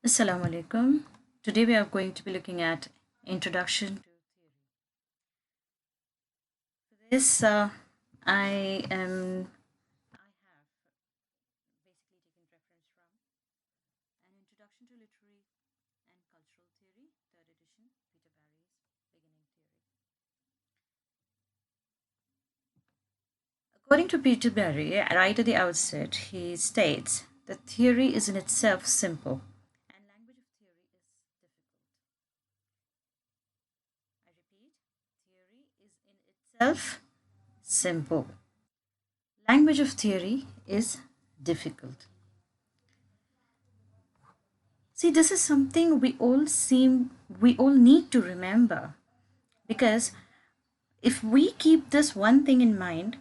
Assalamu alaikum. Today we are going to be looking at introduction to this. I am I have basically taken reference from an introduction to literary and cultural theory, third edition, Peter Barry's beginning theory. According to Peter Barry, right at the outset, he states that theory is in itself simple and language of theory is difficult. I repeat, theory is in itself simple. Language of theory is difficult. See, this is something we all need to remember because if we keep this one thing in mind,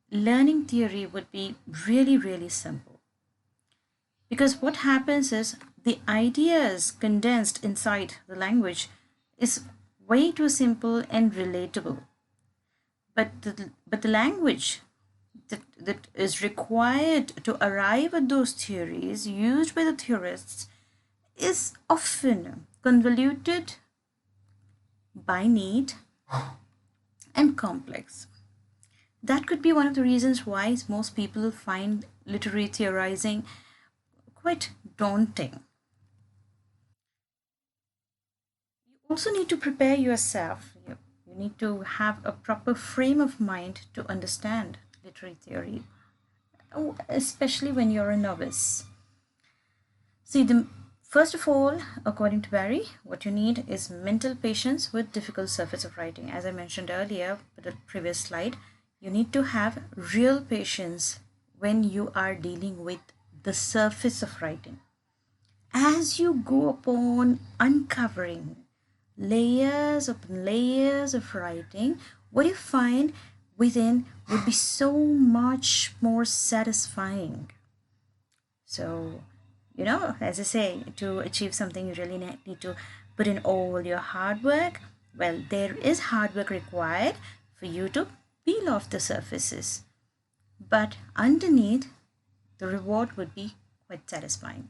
learning theory would be really simple. Because what happens is the ideas condensed inside the language is way too simple and relatable. But the language that is required to arrive at those theories used by the theorists is often convoluted, binate, and complex. That could be one of the reasons why most people find literary theorizing quite daunting. You also need to prepare yourself. You need to have a proper frame of mind to understand literary theory, especially when you're a novice. See, first of all, according to Barry, what you need is mental patience with difficult surface of writing. As I mentioned earlier, with the previous slide, you need to have real patience when you are dealing with the surface of writing. As you go upon uncovering layers upon layers of writing, what you find within would be so much more satisfying. So, as I say, to achieve something, you really need to put in all your hard work. Well, there is hard work required for you to peel off the surfaces, but underneath, the reward would be quite satisfying.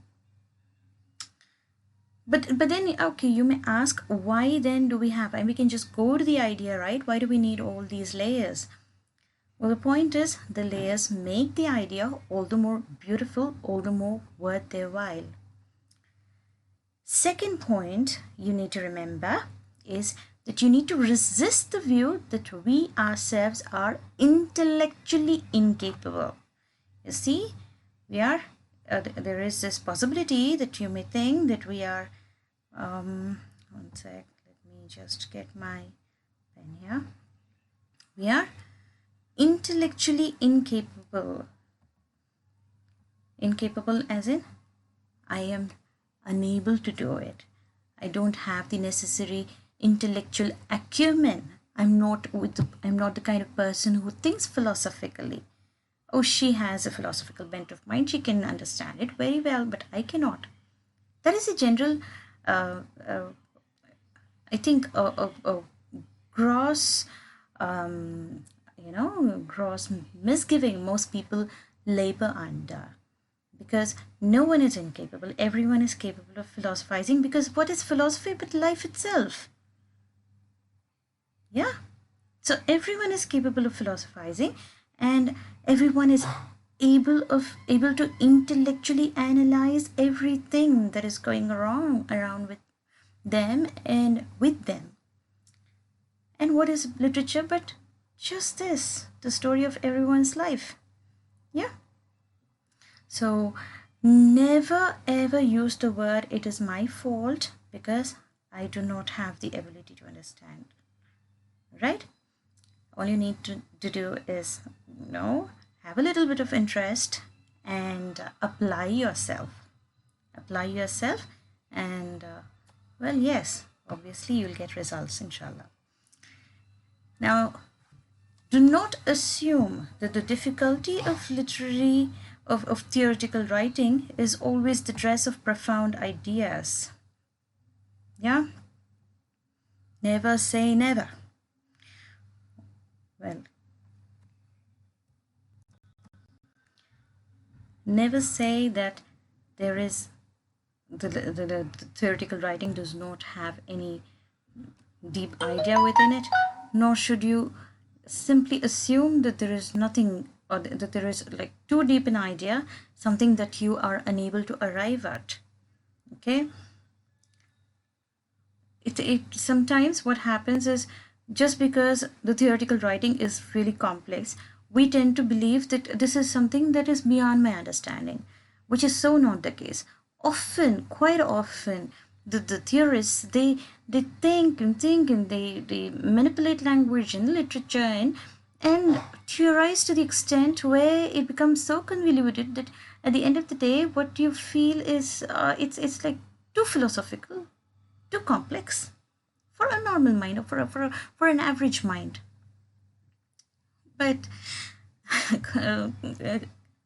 But then, okay, you may ask, why then do we have, and we can just go to the idea, right? Why do we need all these layers? Well, the point is, the layers make the idea all the more beautiful, all the more worth their while. Second point you need to remember is that you need to resist the view that we ourselves are intellectually incapable. You see, there is this possibility that you may think that we are, one sec, let me just get my pen here. We are intellectually incapable. Incapable as in, I am unable to do it. I don't have the necessary intellectual acumen. I'm not the kind of person who thinks philosophically. Oh, she has a philosophical bent of mind. She can understand it very well, but I cannot. That is a general, uh, uh, I think, a gross, um, gross misgiving most people labor under. Because no one is incapable, everyone is capable of philosophizing. Because what is philosophy but life itself? Yeah. So everyone is capable of philosophizing, and everyone is able to intellectually analyze everything that is going around with them and with them. And what is literature but just this, the story of everyone's life? Yeah. So never ever use the word it is my fault because I do not have the ability to understand. Right? All you need to do is, have a little bit of interest and apply yourself. Apply yourself, and well, yes, obviously you'll get results, inshallah. Now, do not assume that the difficulty of theoretical writing is always the dress of profound ideas. Yeah? Never say never. Well, never say that there is the theoretical writing does not have any deep idea within it, nor should you simply assume that there is nothing, or that there is like too deep an idea, something that you are unable to arrive at. Okay, it sometimes what happens is, just because the theoretical writing is really complex, we tend to believe that this is something that is beyond my understanding, which is so not the case. Often, quite often, the theorists, they think and they manipulate language and literature and theorize to the extent where it becomes so convoluted that at the end of the day what you feel is it's like too philosophical, too complex for a normal mind, or for an average mind. But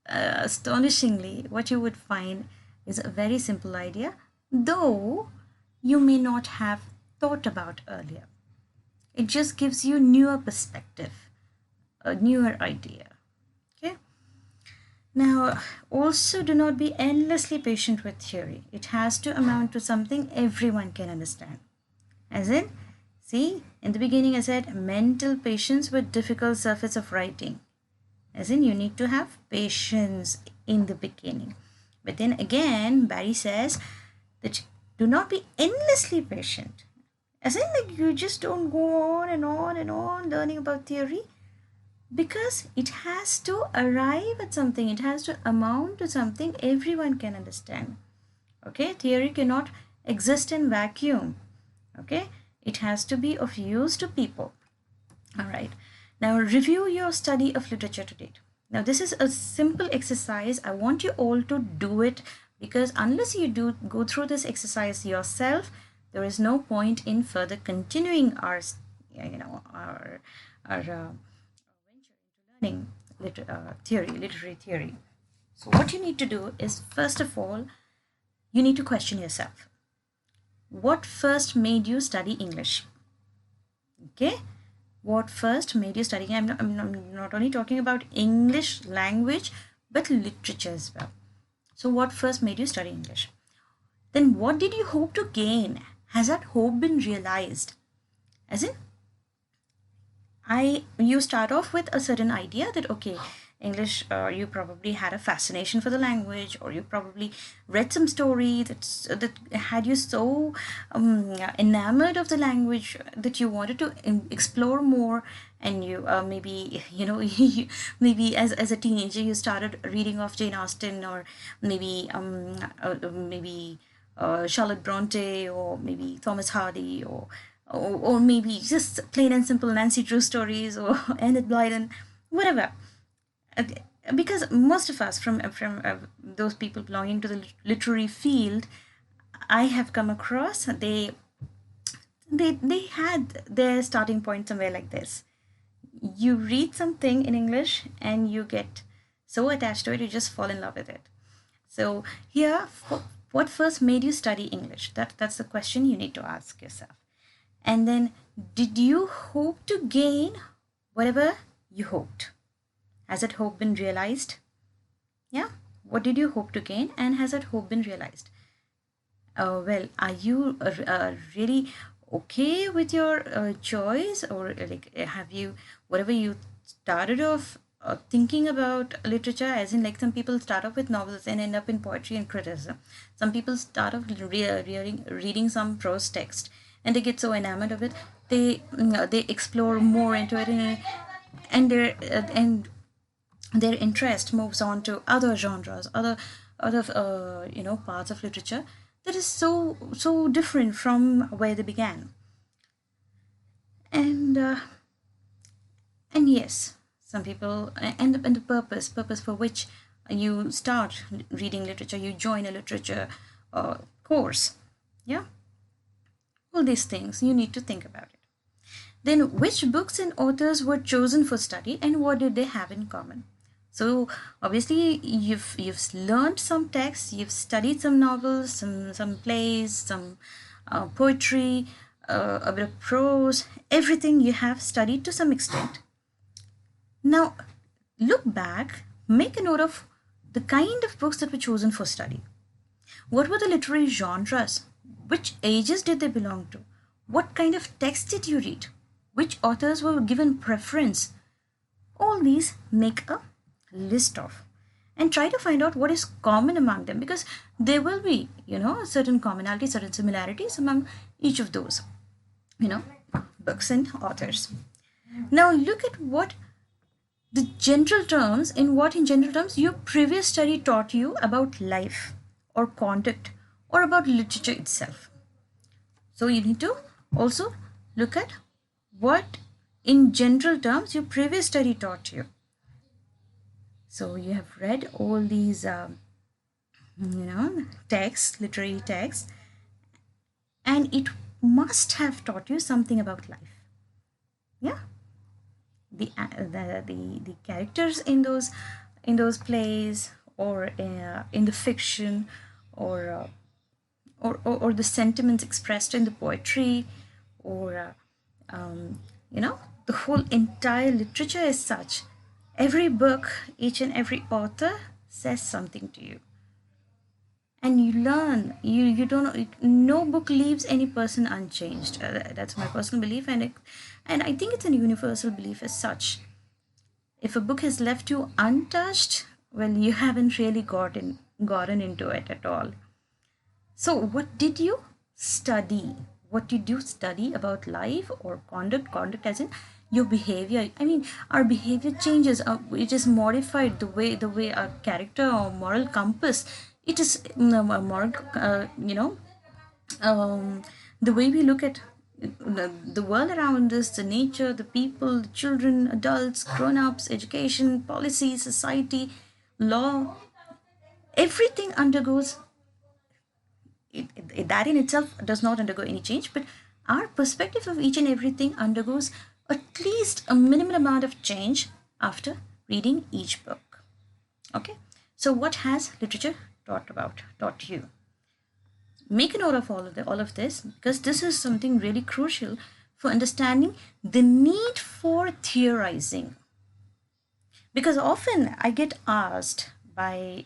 astonishingly, what you would find is a very simple idea, though you may not have thought about earlier. It just gives you newer perspective, a newer idea. Okay. Now, also do not be endlessly patient with theory. It has to amount to something everyone can understand. As in, see, in the beginning I said mental patience with difficult surface of writing. As in, you need to have patience in the beginning. But then again, Barry says that do not be endlessly patient. As in, like, you just don't go on and on and on learning about theory, because it has to arrive at something, it has to amount to something everyone can understand. Okay, theory cannot exist in vacuum. Okay, it has to be of use to people. All right, now review your study of literature to date. Now this is a simple exercise. I want you all to do it, because unless you do go through this exercise yourself, there is no point in further continuing our our venture into learning literary theory. So what you need to do is, first of all, you need to question yourself. What first made you study English? Okay, what first made you study? I'm not only talking about English language, but literature as well. So what first made you study English? Then what did you hope to gain? Has that hope been realized? As in, you start off with a certain idea that, okay, English, you probably had a fascination for the language, or you probably read some story that had you so enamored of the language that you wanted to explore more. And you maybe maybe as a teenager you started reading of Jane Austen, or maybe Charlotte Bronte, or maybe Thomas Hardy, or maybe just plain and simple Nancy Drew stories, or Enid Blyton, whatever. Uh, because most of us, from those people belonging to the literary field I have come across, they had their starting point somewhere like this. You read something in English and you get so attached to it, you just fall in love with it. So here, what first made you study English? That's the question you need to ask yourself. And then, did you hope to gain whatever you hoped? Has that hope been realized? Yeah. What did you hope to gain, and has that hope been realized? Well, are you really okay with your choice, or like have you, whatever you started off thinking about literature, as in, like, some people start off with novels and end up in poetry and criticism. Some people start off reading some prose text, and they get so enamored of it, they explore more into it, and their interest moves on to other genres, other parts of literature that is so different from where they began. And uh, and yes, some people, and the purpose for which you start reading literature, you join a literature course. Yeah, all these things you need to think about it. Then, which books and authors were chosen for study, and what did they have in common? So obviously you've learned some texts, you've studied some novels, some plays, some poetry, a bit of prose, everything you have studied to some extent. Now look back, make a note of the kind of books that were chosen for study. What were the literary genres? Which ages did they belong to? What kind of text did you read? Which authors were given preference? All these make a list of, and try to find out what is common among them, because there will be, certain commonalities, certain similarities among each of those, you know, books and authors. Now look at in general terms your previous study taught you about life or conduct or about literature itself. So you need to also look at what in general terms your previous study taught you. So you have read all these texts, literary texts, and it must have taught you something about life. Yeah, the characters in those plays, or in the fiction, or or the sentiments expressed in the poetry, or the whole entire literature as such. Every book, each and every author says something to you, and you learn. You don't. No book leaves any person unchanged. That's my personal belief, and I think it's a universal belief as such. If a book has left you untouched, well, you haven't really gotten into it at all. So, what did you study? What did you study about life or conduct? Conduct as in your behavior. I mean, our behavior changes. It is modified, the way our character or moral compass. It is a moral. The way we look at the world around us, the nature, the people, the children, adults, grown-ups, education, policy, society, law, everything undergoes that in itself does not undergo any change, but our perspective of each and everything undergoes at least a minimal amount of change after reading each book. Okay, so what has literature taught you? Make a note of all of this, because this is something really crucial for understanding the need for theorizing. Because often I get asked by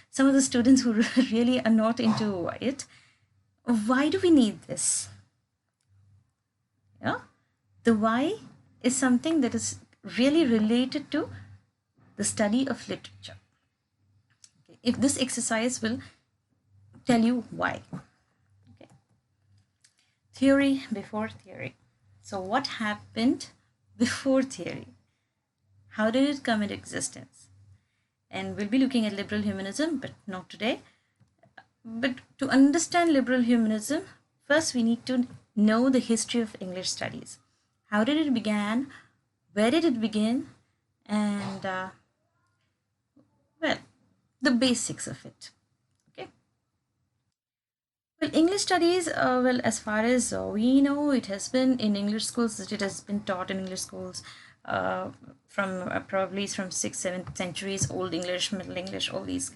some of the students who really are not into it, why do we need this? Yeah, the why is something that is really related to the study of literature. Okay. If this exercise will tell you why. Okay. Theory before theory. So what happened before theory? How did it come into existence? And we'll be looking at liberal humanism, but not today. But to understand liberal humanism, first we need to know the history of English studies. How did it begin? Where did it begin? And well, the basics of it. Okay. Well, English studies, as far as we know, it has been in English schools. It has been taught in English schools from probably from 6th, 7th centuries. Old English, Middle English, all these,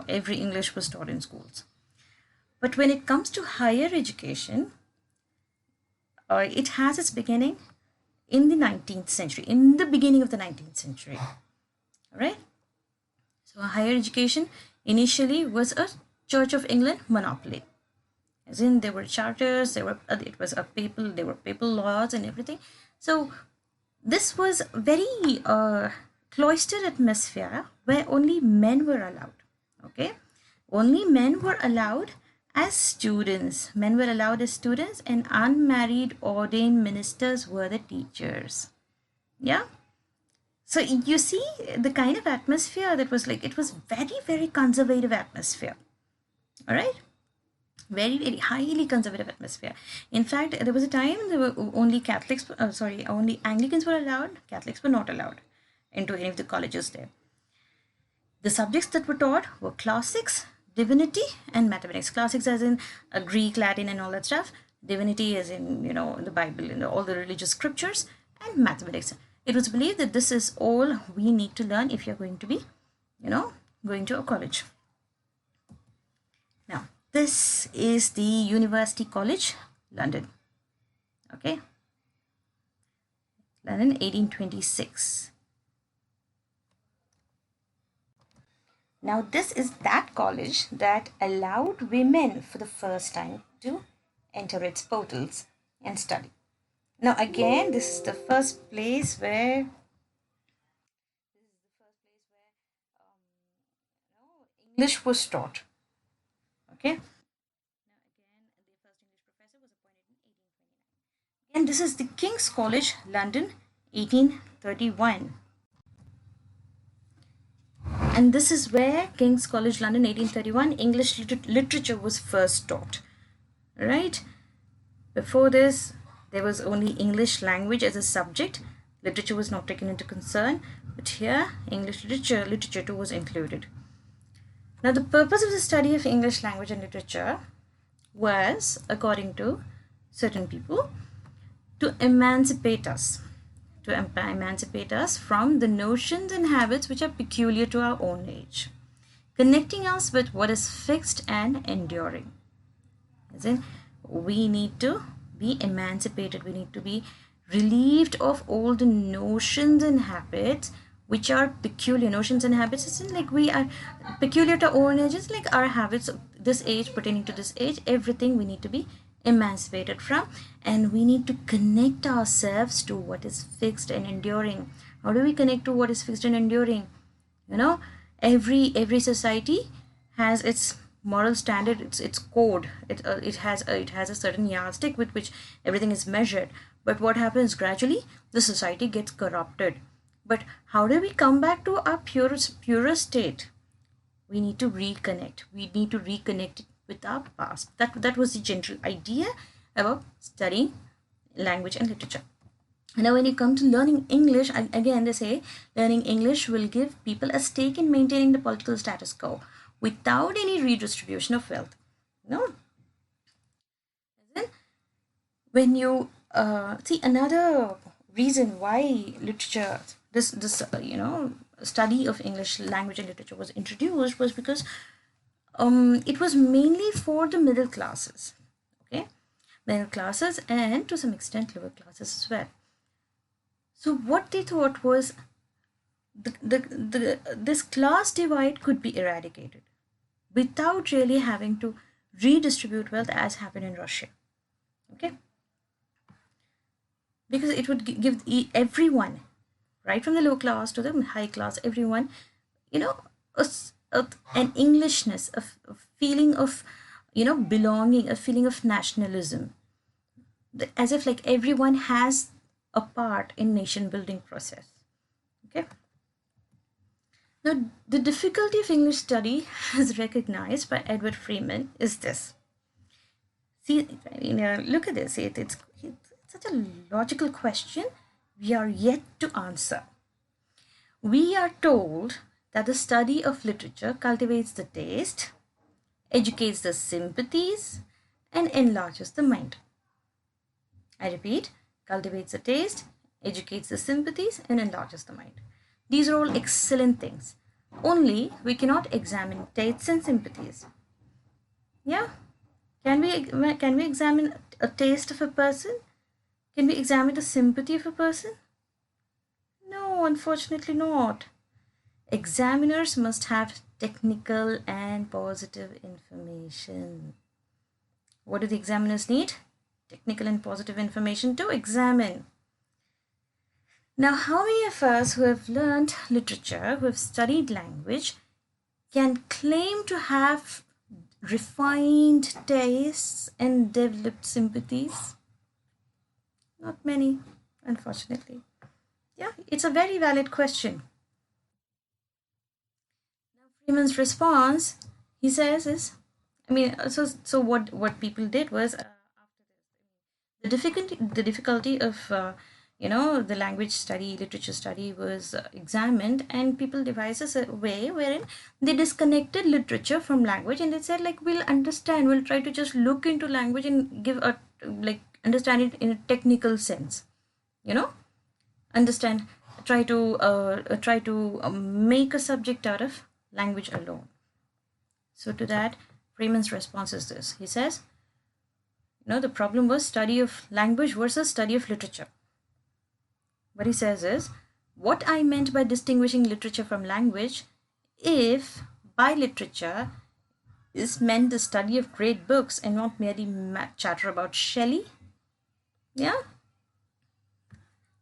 every English was taught in schools. But when it comes to higher education, it has its beginning in the 19th century, in the beginning of the 19th century. All right. So higher education initially was a Church of England monopoly. As in, there were charters, there were papal laws and everything. So this was very cloistered atmosphere where only men were allowed. Okay, only men were allowed as students. Men were allowed as students, and unmarried ordained ministers were the teachers. Yeah. So you see the kind of atmosphere that was like, it was very, very conservative atmosphere. All right. Very, very highly conservative atmosphere. In fact, there was a time there were only only Anglicans were allowed. Catholics were not allowed into any of the colleges there. The subjects that were taught were classics, divinity, and mathematics. Classics as in Greek, Latin, and all that stuff. Divinity as in, the Bible and all the religious scriptures, and mathematics. It was believed that this is all we need to learn if you're going to be, going to a college. Now, this is the University College, London. Okay. London, 1826. Now, this is that college that allowed women for the first time to enter its portals and study. Now, again, this is the first place where English was taught. Okay. And this is the King's College, London, 1831. And this is where King's College, London, 1831, English literature was first taught. Right? Before this, there was only English language as a subject. Literature was not taken into concern. But here, English literature too was included. Now, the purpose of the study of English language and literature was, according to certain people, to emancipate us, from the notions and habits which are peculiar to our own age, connecting us with what is fixed and enduring. As in, we need to be emancipated, we need to be relieved of all the notions and habits which are peculiar. Notions and habits is in like we are peculiar to our own age, it's like our habits of this age, pertaining to this age, everything we need to be emancipated from, and we need to connect ourselves to what is fixed and enduring. How do we connect to what is fixed and enduring? You know, every society has its moral standard, its code. It has a certain yardstick with which everything is measured. But what happens gradually? The society gets corrupted. But how do we come back to our purest state? We need to reconnect. We need to reconnect with our past. That was the general idea about studying language and literature. Now, when you come to learning English, again they say learning English will give people a stake in maintaining the political status quo without any redistribution of wealth. No. Then, when you see, another reason why literature, this study of English language and literature was introduced was because it was mainly for the middle classes. Okay, middle classes and to some extent lower classes as well. So what they thought was this class divide could be eradicated without really having to redistribute wealth as happened in Russia. Okay, because it would give everyone, right from the low class to the high class, everyone, you know, an Englishness, a feeling of, belonging, a feeling of nationalism, as if like everyone has a part in nation building process. Okay. Now, the difficulty of English study, as recognized by Edward Freeman, is this. See, look at this. It's such a logical question we are yet to answer. We are told that the study of literature cultivates the taste, educates the sympathies, and enlarges the mind. I repeat, cultivates the taste, educates the sympathies, and enlarges the mind. These are all excellent things. Only we cannot examine tastes and sympathies. Yeah? Can we examine a taste of a person? Can we examine the sympathy of a person? No, unfortunately not. Examiners must have technical and positive information. What do the examiners need? Technical and positive information to examine. Now, how many of us who have learned literature, who have studied language, can claim to have refined tastes and developed sympathies? Not many, unfortunately. Yeah, it's a very valid question. Now, Freeman's response, he says, is, so what people did was, after this, the difficulty of the language study, literature study was examined, and people devised a way wherein they disconnected literature from language, and they said like, we'll try to just look into language and give a understand it in a technical sense, understand, try to make a subject out of language alone. So to that, Freeman's response is this. He says, the problem was study of language versus study of literature. What he says is, what I meant by distinguishing literature from language, if by literature is meant the study of great books and not merely chatter about Shelley. Yeah,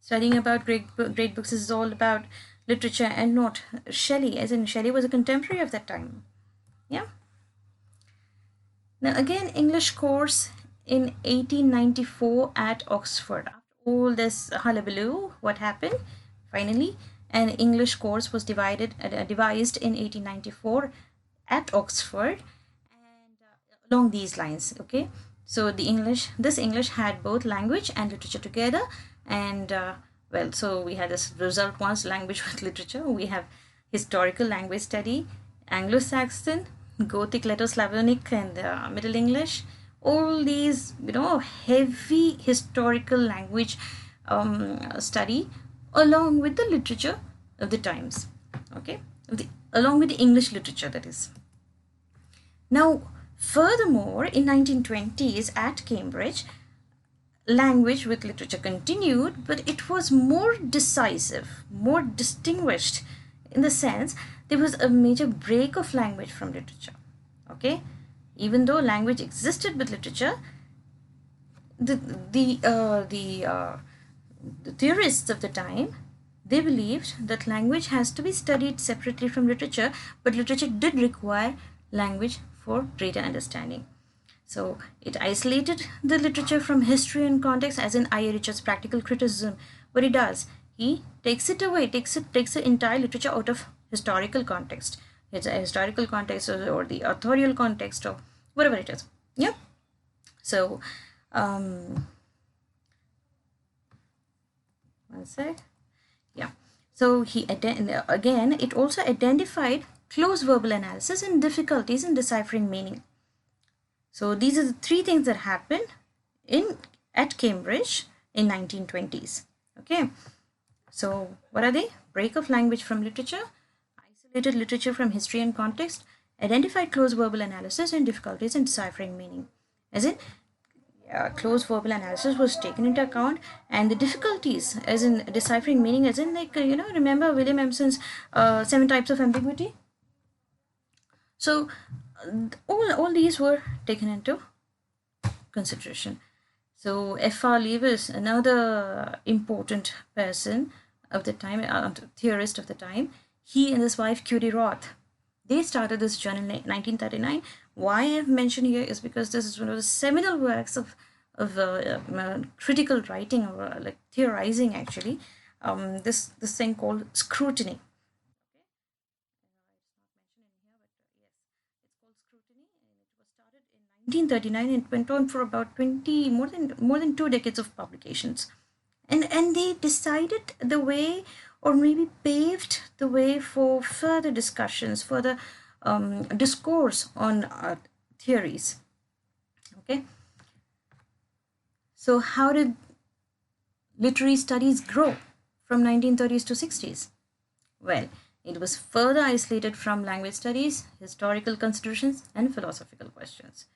studying about great books is all about literature and not Shelley, as in Shelley was a contemporary of that time. Yeah. Now again, English course in 1894 at Oxford. After all this hullabaloo, what happened? Finally, an English course was devised in 1894 at Oxford, and along these lines. Okay, so this English had both language and literature together, and well, so we had this result once language with literature. We have historical language study, Anglo-Saxon, Gothic, Lato-Slavonic, and Middle English. All these, heavy historical language study along with the literature of the times. Okay, along with the English literature, that is. Now, furthermore, in 1920s at Cambridge, language with literature continued, but it was more decisive, more distinguished, in the sense there was a major break of language from literature. Okay, even though language existed with literature, the theorists of the time, they believed that language has to be studied separately from literature, but literature did require language for greater understanding. So it isolated the literature from history and context, as in I. A. Richards' practical criticism. What he does, he takes it away, takes the entire literature out of historical context. It's a historical context or the authorial context or whatever it is. Yeah. So, one sec. Yeah. So again, it also identified close verbal analysis and difficulties in deciphering meaning. So these are the three things that happened at Cambridge in 1920s. Okay. So what are they? Break of language from literature, isolated literature from history and context, identified close verbal analysis and difficulties in deciphering meaning. As in, close verbal analysis was taken into account, and the difficulties as in deciphering meaning, as in remember William Emerson's 7 types of ambiguity. So all these were taken into consideration. So F.R. Lewis, another important person of the time, theorist of the time, he and his wife Curie Roth, they started this journal in 1939. Why I've mentioned here is because this is one of the seminal works of critical writing, or like theorizing actually. This thing called scrutiny. Okay, it's not mentioned in here, but yes, it's called scrutiny, and it was started in 1939 and went on for about more than 2 decades of publications, and they decided the way, or maybe paved the way for further discussions, further discourse on theories. Okay, so how did literary studies grow from 1930s to 60s? Well, it was further isolated from language studies, historical considerations, and philosophical questions.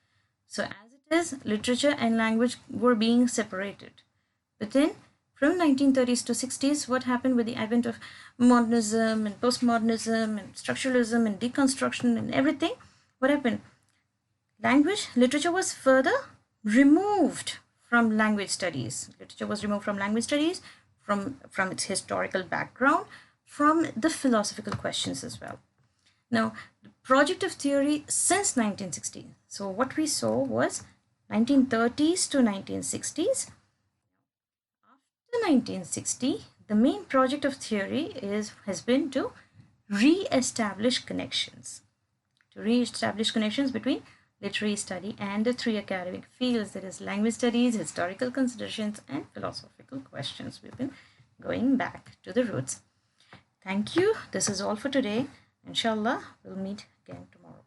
So as it is, literature and language were being separated. But then from 1930s to 60s, what happened with the advent of modernism and postmodernism and structuralism and deconstruction and everything? What happened? Literature was further removed from language studies. Literature was removed from language studies, from its historical background, from the philosophical questions as well. Now, the project of theory since 1960. So what we saw was 1930s to 1960s. After 1960, the main project of theory has been to re-establish connections. To re-establish connections between literary study and the 3 academic fields, that is language studies, historical considerations, and philosophical questions. We've been going back to the roots. Thank you. This is all for today. Inshallah, we'll meet again tomorrow.